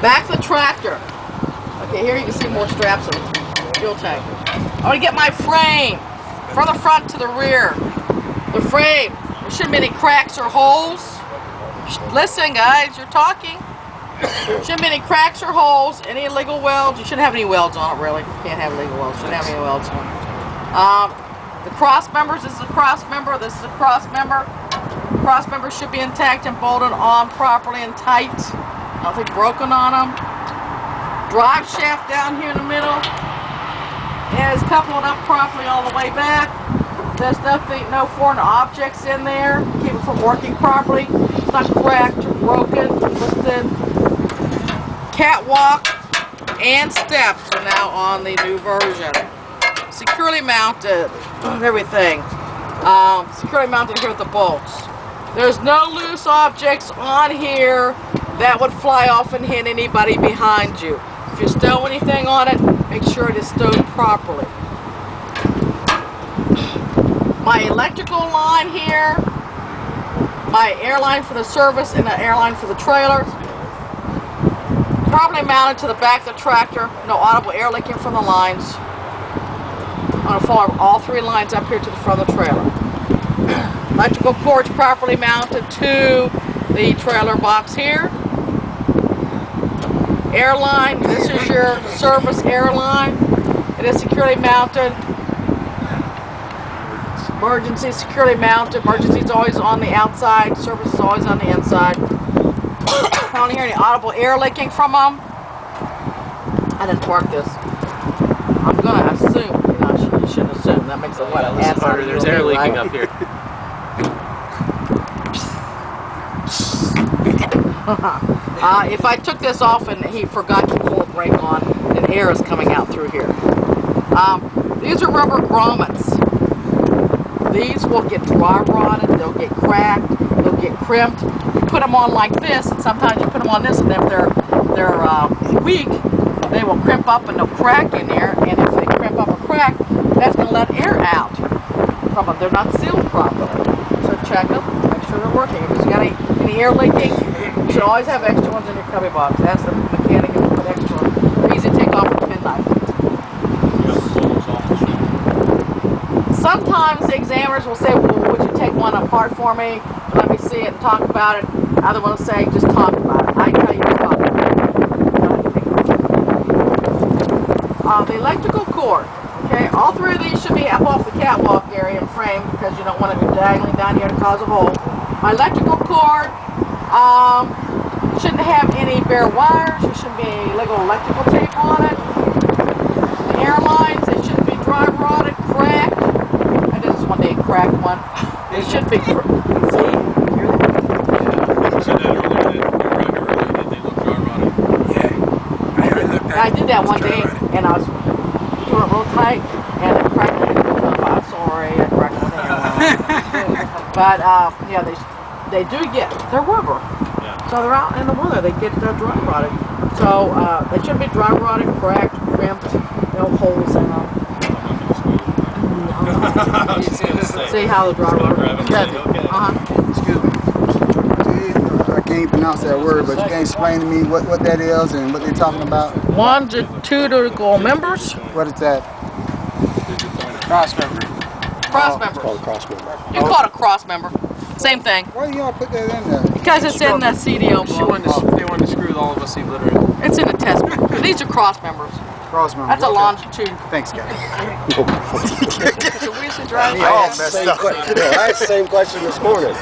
Back to the tractor. Okay, here you can see more straps in the fuel tank. I want to get my frame from the front to the rear. The frame, there shouldn't be any cracks or holes. Listen guys, you're talking. Shouldn't be any cracks or holes, any illegal welds. You shouldn't have any welds on it really. You can't have illegal welds, shouldn't have any welds on it. The cross members, this is a cross member, this is a cross member. Cross members should be intact and bolted on properly and tight. Nothing broken on them. Drive shaft down here in the middle. And it's coupled up properly all the way back. There's nothing, no foreign objects in there. Keep it from working properly. It's not cracked or broken, twisted. Catwalk and steps are now on the new version. Securely mounted, everything. Securely mounted here at the bolts. There's no loose objects on here that would fly off and hit anybody behind you. If you stow anything on it, make sure it is stowed properly. My electrical line here, my air line for the service and the air line for the trailer. Properly mounted to the back of the tractor, no audible air leaking from the lines. I'm going to follow all three lines up here to the front of the trailer. Electrical cords properly mounted to the trailer box here. Airline, this is your service airline. It is securely mounted. Emergency securely mounted. Emergency is always on the outside. Service is always on the inside. I don't hear any audible air leaking from them. I didn't work this. I'm going to assume, you shouldn't assume. That makes it what? There's air leaking up here. If I took this off and he forgot to pull a brake on, then air is coming out through here. These are rubber grommets. These will get dry rotted, they'll get cracked, they'll get crimped. You put them on like this, and sometimes you put them on this, and if they're weak, they will crimp up and they'll crack in there. And if they crimp up or crack, that's going to let air out from them. They're not sealed properly. So check them, make sure they're working. If there's got any air leaking, you should always have extra ones in your cubby box. Ask the mechanic if you put extra ones. They're easy to take off with a penknife. Sometimes the examiners will say, well, would you take one apart for me? Let me see it and talk about it. Other ones say, just talk about it. I tell you to talk about it. The electrical cord. Okay, all three of these should be up off the catwalk area and frame because you don't want to be dangling down here to cause a hole. My electrical cord shouldn't have any bare wires. There shouldn't be any illegal electrical tape on it. The airlines, they shouldn't be dry rotted, cracked. I did this one day, cracked one. They should be. See? Hear that? I did that one day, and I was doing it real tight, and it cracked it. I'm sorry, I cracked one. But yeah, they do get, they're rubber. Yeah. So they're out in the weather, they get dry rotted. So they shouldn't be dry rotted, cracked, crimped, no holes in them. See how the dry rotted. Excuse me. I can't pronounce that word, but you can explain to me what that is and what they're talking about? Longitudinal members. What is that? Cross member. Cross member. Called a cross member. You call it a cross member. Same thing. Why do y'all put that in there? Because it's in the CDO book. They wanted to screw all of us illiterate. It's in the test book. These are cross members. Cross member. That's a longitude. Thanks, guys. So we should drive. I asked the same question this morning.